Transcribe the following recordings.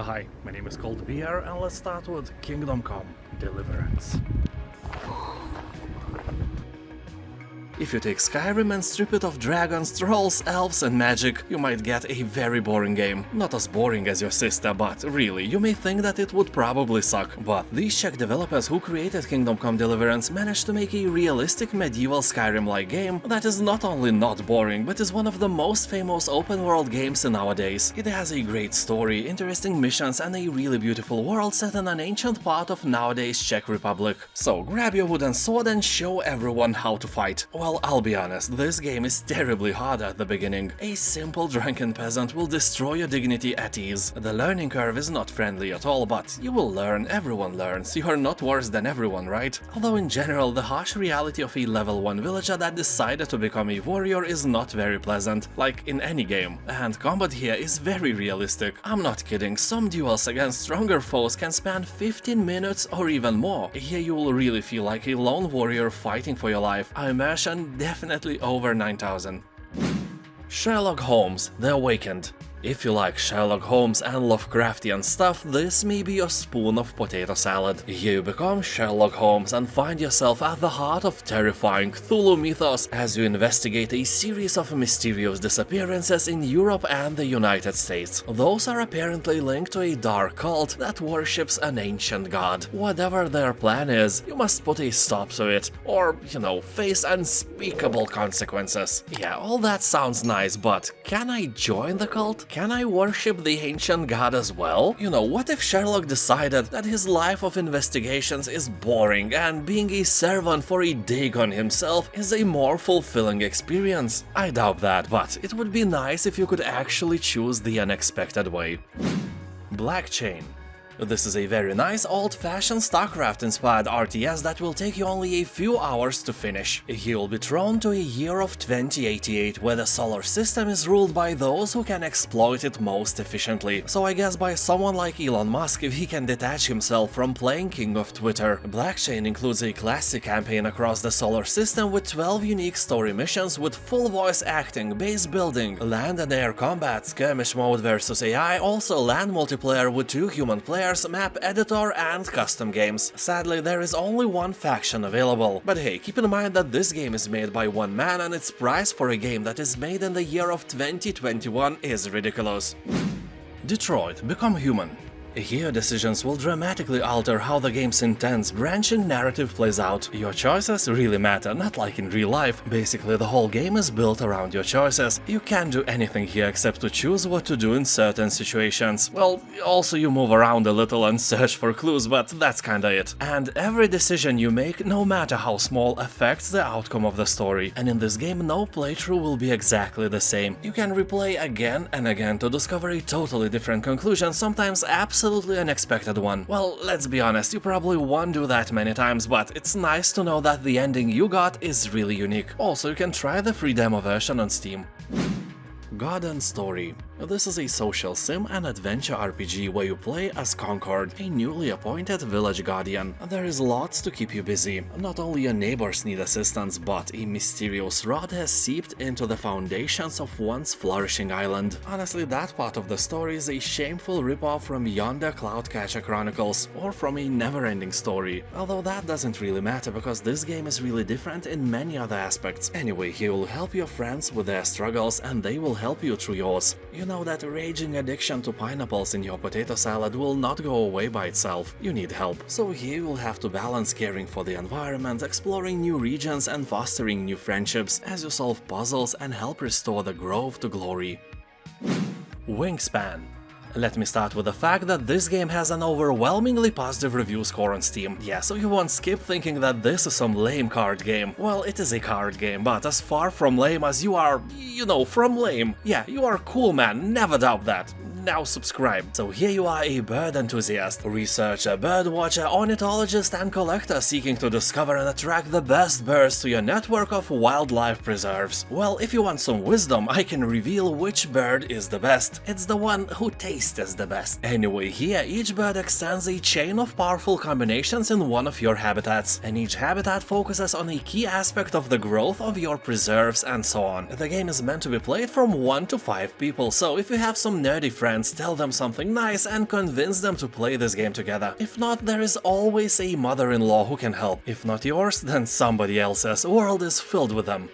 Hi, my name is Cold Beer, and let's start with Kingdom Come Deliverance. If you take Skyrim and strip it of dragons, trolls, elves and magic, you might get a very boring game. Not as boring as your sister, but really, you may think that it would probably suck. But these Czech developers who created Kingdom Come Deliverance managed to make a realistic medieval Skyrim-like game that is not only not boring, but is one of the most famous open-world games nowadays. It has a great story, interesting missions and a really beautiful world set in an ancient part of nowadays Czech Republic. So grab your wooden sword and show everyone how to fight. Well, I'll be honest, this game is terribly hard at the beginning. A simple drunken peasant will destroy your dignity at ease. The learning curve is not friendly at all, but you will learn, everyone learns. You're not worse than everyone, right? Although in general, the harsh reality of a level 1 villager that decided to become a warrior is not very pleasant, like in any game. And combat here is very realistic. I'm not kidding, some duels against stronger foes can span 15 minutes or even more. Here you will really feel like a lone warrior fighting for your life. Immersion definitely over 9000. Sherlock Holmes, The Awakened. If you like Sherlock Holmes and Lovecraftian stuff, this may be your spoon of potato salad. Here you become Sherlock Holmes and find yourself at the heart of terrifying Cthulhu mythos as you investigate a series of mysterious disappearances in Europe and the United States. Those are apparently linked to a dark cult that worships an ancient god. Whatever their plan is, you must put a stop to it, or, face unspeakable consequences. Yeah, all that sounds nice, but can I join the cult? Can I worship the ancient god as well? What if Sherlock decided that his life of investigations is boring and being a servant for a Dagon himself is a more fulfilling experience? I doubt that, but it would be nice if you could actually choose the unexpected way. BlackChain. This is a very nice old-fashioned StarCraft-inspired RTS that will take you only a few hours to finish. You'll be thrown to a year of 2088 where the solar system is ruled by those who can exploit it most efficiently. So I guess by someone like Elon Musk if he can detach himself from playing King of Twitter. BlackChain includes a classic campaign across the solar system with 12 unique story missions with full voice acting, base building, land and air combat, skirmish mode versus AI, also land multiplayer with 2 human players, map editor and custom games. Sadly, there is only one faction available. But hey, keep in mind that this game is made by one man and its price for a game that is made in the year of 2021 is ridiculous. Detroit: Become Human. Here, decisions will dramatically alter how the game's intense, branching narrative plays out. Your choices really matter, not like in real life. Basically, the whole game is built around your choices. You can't do anything here except to choose what to do in certain situations. Well, also you move around a little and search for clues, but that's kinda it. And every decision you make, no matter how small, affects the outcome of the story. And in this game, no playthrough will be exactly the same. You can replay again and again to discover a totally different conclusion, sometimes absolutely unexpected one. Well, let's be honest, you probably won't do that many times, but it's nice to know that the ending you got is really unique. Also, you can try the free demo version on Steam. God and Story. This is a social sim and adventure RPG where you play as Concord, a newly appointed village guardian. There is lots to keep you busy. Not only your neighbors need assistance, but a mysterious rot has seeped into the foundations of once flourishing island. Honestly, that part of the story is a shameful ripoff from yonder Cloudcatcher Chronicles, or from a never-ending story. Although that doesn't really matter because this game is really different in many other aspects. Anyway, he will help your friends with their struggles and they will help you through yours. You know that raging addiction to pineapples in your potato salad will not go away by itself. You need help. So here you'll have to balance caring for the environment, exploring new regions and fostering new friendships as you solve puzzles and help restore the grove to glory. Wingspan. Let me start with the fact that this game has an overwhelmingly positive review score on Steam. Yeah, so you won't skip thinking that this is some lame card game. Well, it is a card game, but as far from lame as you are, from lame. Yeah, you are cool, man, never doubt that. Now subscribe. So here you are, a bird enthusiast, researcher, bird watcher, ornithologist and collector seeking to discover and attract the best birds to your network of wildlife preserves. Well, if you want some wisdom, I can reveal which bird is the best. It's the one who tastes the best. Anyway, here each bird extends a chain of powerful combinations in one of your habitats, and each habitat focuses on a key aspect of the growth of your preserves and so on. The game is meant to be played from 1 to 5 people, so if you have some nerdy friends friends, tell them something nice, and convince them to play this game together. If not, there is always a mother-in-law who can help. If not yours, then somebody else's. World is filled with them.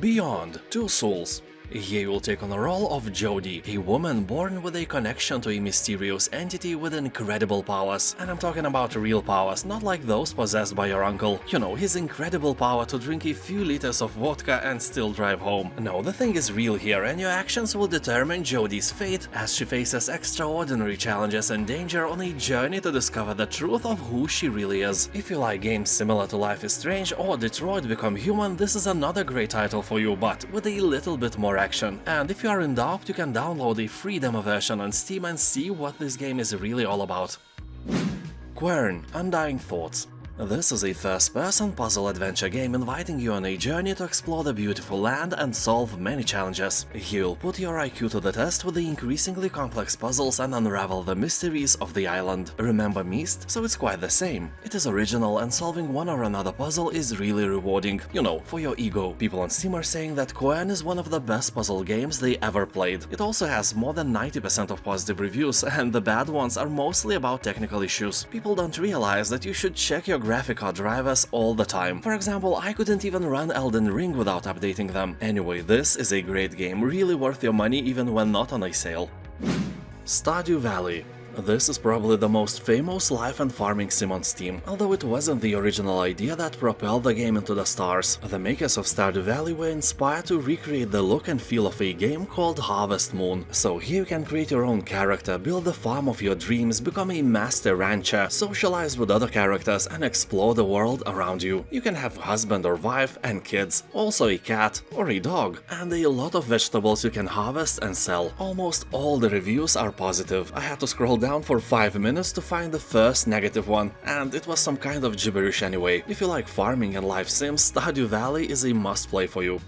Beyond Two Souls. Here you will take on the role of Jodie, a woman born with a connection to a mysterious entity with incredible powers. And I'm talking about real powers, not like those possessed by your uncle. You know, his incredible power to drink a few liters of vodka and still drive home. No, the thing is real here, and your actions will determine Jodie's fate as she faces extraordinary challenges and danger on a journey to discover the truth of who she really is. If you like games similar to Life is Strange or Detroit Become Human, this is another great title for you, but with a little bit more action. And if you are in doubt, you can download a free demo version on Steam and see what this game is really all about. Quern, Undying Thoughts. This is a first-person puzzle-adventure game inviting you on a journey to explore the beautiful land and solve many challenges. You'll put your IQ to the test with the increasingly complex puzzles and unravel the mysteries of the island. Remember Myst? So it's quite the same. It is original, and solving one or another puzzle is really rewarding. You know, for your ego. People on Steam are saying that Quern is one of the best puzzle games they ever played. It also has more than 90% of positive reviews, and the bad ones are mostly about technical issues. People don't realize that you should check your graphic card drivers all the time. For example, I couldn't even run Elden Ring without updating them. Anyway, this is a great game, really worth your money even when not on a sale. Stardew Valley. This is probably the most famous life and farming sim on Steam, although it wasn't the original idea that propelled the game into the stars. The makers of Stardew Valley were inspired to recreate the look and feel of a game called Harvest Moon. So here you can create your own character, build the farm of your dreams, become a master rancher, socialize with other characters, and explore the world around you. You can have husband or wife and kids, also a cat or a dog, and a lot of vegetables you can harvest and sell. Almost all the reviews are positive. I had to scroll down for 5 minutes to find the first negative one, and it was some kind of gibberish anyway. If you like farming and life sims, Stardew Valley is a must-play for you.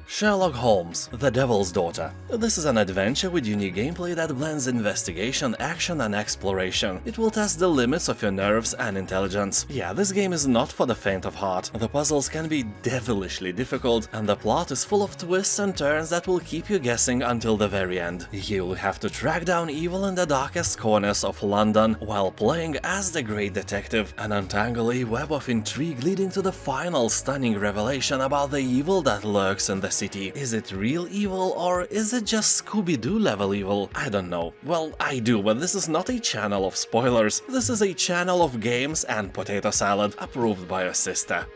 Sherlock Holmes, The Devil's Daughter. This is an adventure with unique gameplay that blends investigation, action and exploration. It will test the limits of your nerves and intelligence. Yeah, this game is not for the faint of heart. The puzzles can be devilishly difficult, and the plot is full of twists and turns that will keep you guessing until the very end. You'll have to track down evil in the darkest corners of London while playing as the great detective and untangle a web of intrigue leading to the final stunning revelation about the evil that lurks in the city. Is it real evil, or is it just Scooby-Doo level evil? I don't know. Well, I do, but this is not a channel of spoilers. This is a channel of games and potato salad, approved by your sister.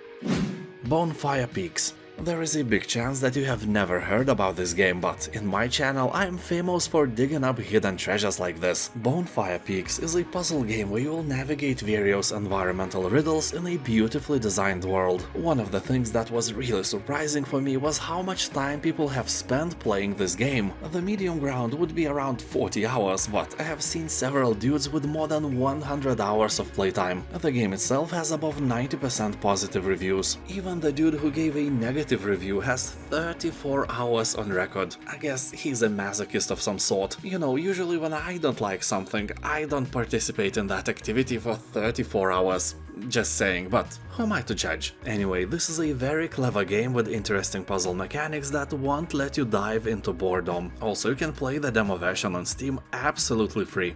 Bonfire Peaks. There is a big chance that you have never heard about this game, but in my channel I am famous for digging up hidden treasures like this. Bonfire Peaks is a puzzle game where you will navigate various environmental riddles in a beautifully designed world. One of the things that was really surprising for me was how much time people have spent playing this game. The medium ground would be around 40 hours, but I have seen several dudes with more than 100 hours of playtime. The game itself has above 90% positive reviews. Even the dude who gave a negative review has 34 hours on record. I guess he's a masochist of some sort. You know, usually when I don't like something, I don't participate in that activity for 34 hours. Just saying, but who am I to judge? Anyway, this is a very clever game with interesting puzzle mechanics that won't let you dive into boredom. Also, you can play the demo version on Steam absolutely free.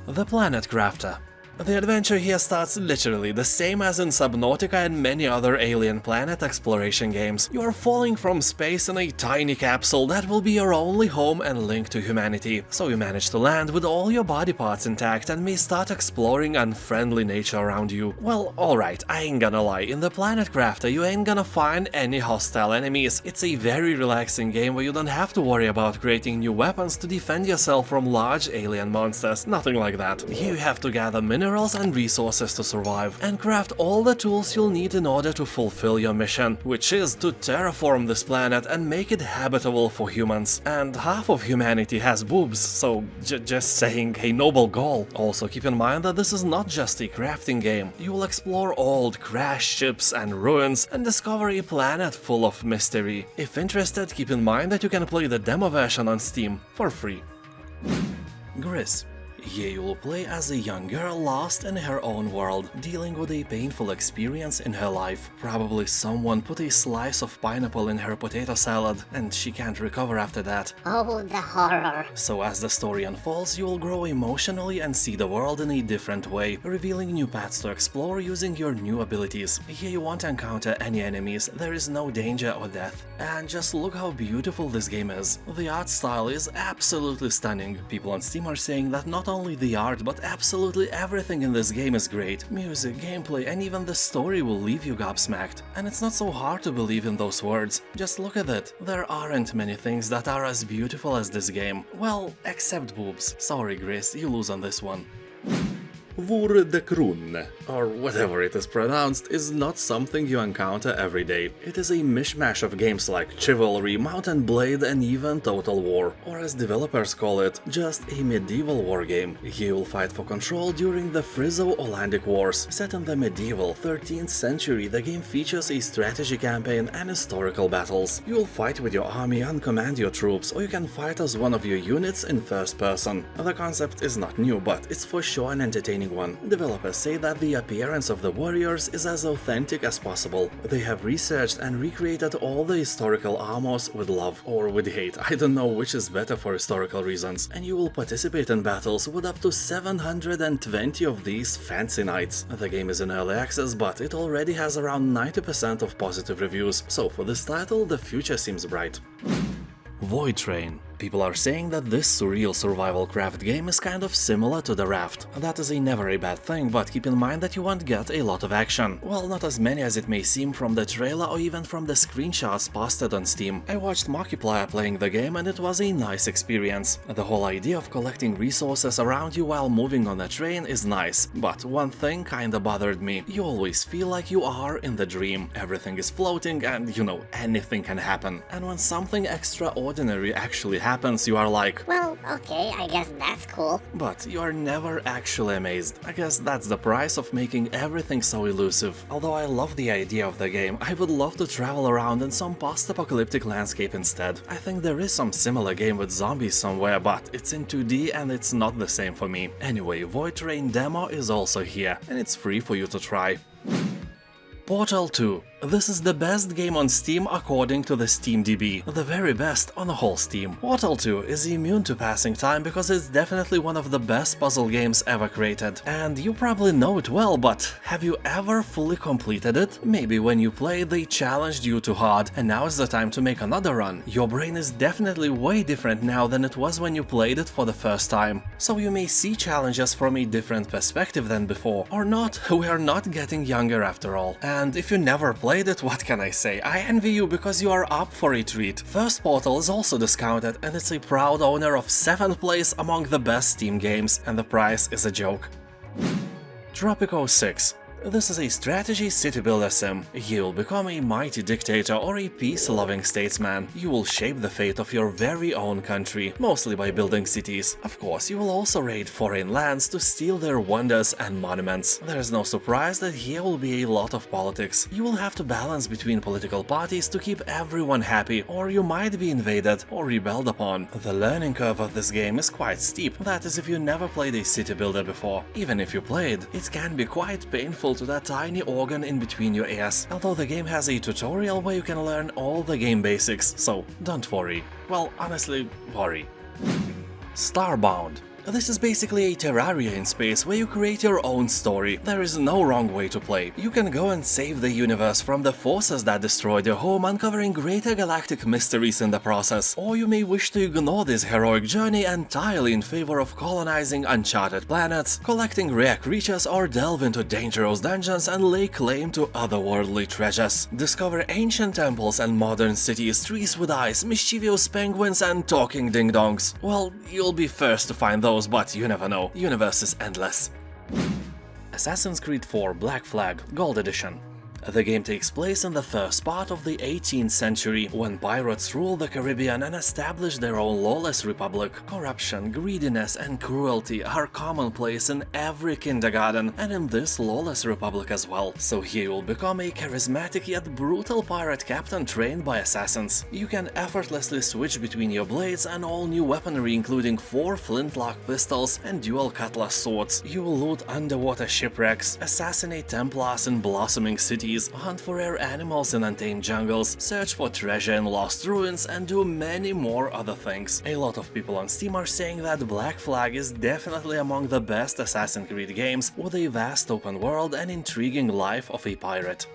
The Planet Crafter. The adventure here starts literally the same as in Subnautica and many other alien planet exploration games. You are falling from space in a tiny capsule that will be your only home and link to humanity. So you manage to land with all your body parts intact and may start exploring unfriendly nature around you. Well, alright, I ain't gonna lie, in the Planet Crafter you ain't gonna find any hostile enemies. It's a very relaxing game where you don't have to worry about creating new weapons to defend yourself from large alien monsters, nothing like that. You have to gather minerals and resources to survive, and craft all the tools you'll need in order to fulfill your mission, which is to terraform this planet and make it habitable for humans. And half of humanity has boobs, so just saying, a noble goal. Also keep in mind that this is not just a crafting game. You will explore old crashed ships and ruins and discover a planet full of mystery. If interested, keep in mind that you can play the demo version on Steam for free. GRIS. Here you will play as a young girl lost in her own world, dealing with a painful experience in her life. Probably someone put a slice of pineapple in her potato salad, and she can't recover after that. Oh, the horror. So as the story unfolds, you will grow emotionally and see the world in a different way, revealing new paths to explore using your new abilities. Here you won't encounter any enemies, there is no danger or death. And just look how beautiful this game is. The art style is absolutely stunning. People on Steam are saying that not only the art, but absolutely everything in this game is great. Music, gameplay, and even the story will leave you gobsmacked. And it's not so hard to believe in those words. Just look at it. There aren't many things that are as beautiful as this game. Well, except boobs. Sorry, GRIS, you lose on this one. Voor De Kroon, or whatever it is pronounced, is not something you encounter every day. It is a mishmash of games like Chivalry, Mount and Blade, and even Total War, or as developers call it, just a medieval war game. Here you'll fight for control during the Frisian-Olandic Wars. Set in the medieval 13th century, the game features a strategy campaign and historical battles. You'll fight with your army and command your troops, or you can fight as one of your units in first person. The concept is not new, but it's for sure an entertaining one. Developers say that the appearance of the warriors is as authentic as possible. They have researched and recreated all the historical armors with love, or with hate, I don't know which is better for historical reasons, and you will participate in battles with up to 720 of these fancy knights. The game is in early access, but it already has around 90% of positive reviews, so for this title the future seems bright. Voidtrain. People are saying that this surreal survival craft game is kind of similar to The Raft. That is never a bad thing, but keep in mind that you won't get a lot of action. Well, not as many as it may seem from the trailer or even from the screenshots posted on Steam. I watched Markiplier playing the game and it was a nice experience. The whole idea of collecting resources around you while moving on a train is nice, but one thing kinda bothered me. You always feel like you are in the dream. Everything is floating and, you know, anything can happen. And when something extraordinary actually happens, you are like, well, okay, I guess that's cool. But you are never actually amazed. I guess that's the price of making everything so elusive. Although I love the idea of the game, I would love to travel around in some post-apocalyptic landscape instead. I think there is some similar game with zombies somewhere, but it's in 2D and it's not the same for me. Anyway, Voidtrain demo is also here, and it's free for you to try. Portal 2. This is the best game on Steam according to the SteamDB, the very best on the whole Steam. Portal 2 is immune to passing time because it's definitely one of the best puzzle games ever created. And you probably know it well, but have you ever fully completed it? Maybe when you played they challenged you too hard, and now is the time to make another run. Your brain is definitely way different now than it was when you played it for the first time. So you may see challenges from a different perspective than before. Or not, we are not getting younger after all. And if you never played it, what can I say? I envy you because you are up for a treat. First Portal is also discounted and it's a proud owner of 7th place among the best Steam games, and the price is a joke. Tropico 6. This is a strategy city builder sim. You'll become a mighty dictator or a peace-loving statesman. You will shape the fate of your very own country, mostly by building cities. Of course, you will also raid foreign lands to steal their wonders and monuments. There's no surprise that here will be a lot of politics. You will have to balance between political parties to keep everyone happy, or you might be invaded or rebelled upon. The learning curve of this game is quite steep, that is if you never played a city builder before. Even if you played, it can be quite painful to that tiny organ in between your ears, although the game has a tutorial where you can learn all the game basics, so don't worry. Well, honestly, worry. Starbound. This is basically a Terraria in space where you create your own story. There is no wrong way to play. You can go and save the universe from the forces that destroyed your home, uncovering greater galactic mysteries in the process. Or you may wish to ignore this heroic journey entirely in favor of colonizing uncharted planets, collecting rare creatures, or delve into dangerous dungeons and lay claim to otherworldly treasures. Discover ancient temples and modern cities, trees with eyes, mischievous penguins, and talking ding-dongs. Well, you'll be first to find those, but you never know. Universe is endless. Assassin's Creed 4 Black Flag Gold Edition. The game takes place in the first part of the 18th century, when pirates ruled the Caribbean and established their own lawless republic. Corruption, greediness, and cruelty are commonplace in every kindergarten, and in this lawless republic as well. So here you'll become a charismatic yet brutal pirate captain trained by assassins. You can effortlessly switch between your blades and all new weaponry, including 4 flintlock pistols and dual cutlass swords. You will loot underwater shipwrecks, assassinate Templars in blossoming cities, hunt for rare animals in untamed jungles, search for treasure in lost ruins, and do many more other things. A lot of people on Steam are saying that Black Flag is definitely among the best Assassin's Creed games, with a vast open world and intriguing life of a pirate.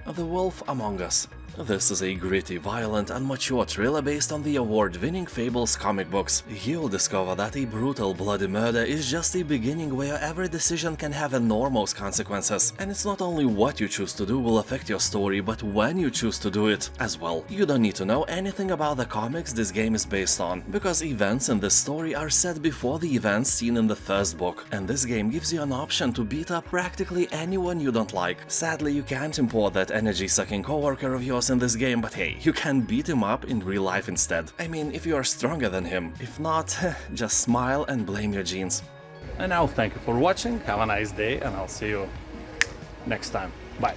The Wolf Among Us. This is a gritty, violent, and mature thriller based on the award-winning Fables comic books. You'll discover that a brutal, bloody murder is just a beginning where every decision can have enormous consequences. And it's not only what you choose to do will affect your story, but when you choose to do it as well. You don't need to know anything about the comics this game is based on, because events in this story are set before the events seen in the first book, and this game gives you an option to beat up practically anyone you don't like. Sadly, you can't import that energy-sucking coworker of yours in this game, but hey, you can beat him up in real life instead. I mean, if you are stronger than him. If not, just smile and blame your genes. And now thank you for watching, have a nice day, and I'll see you next time. Bye.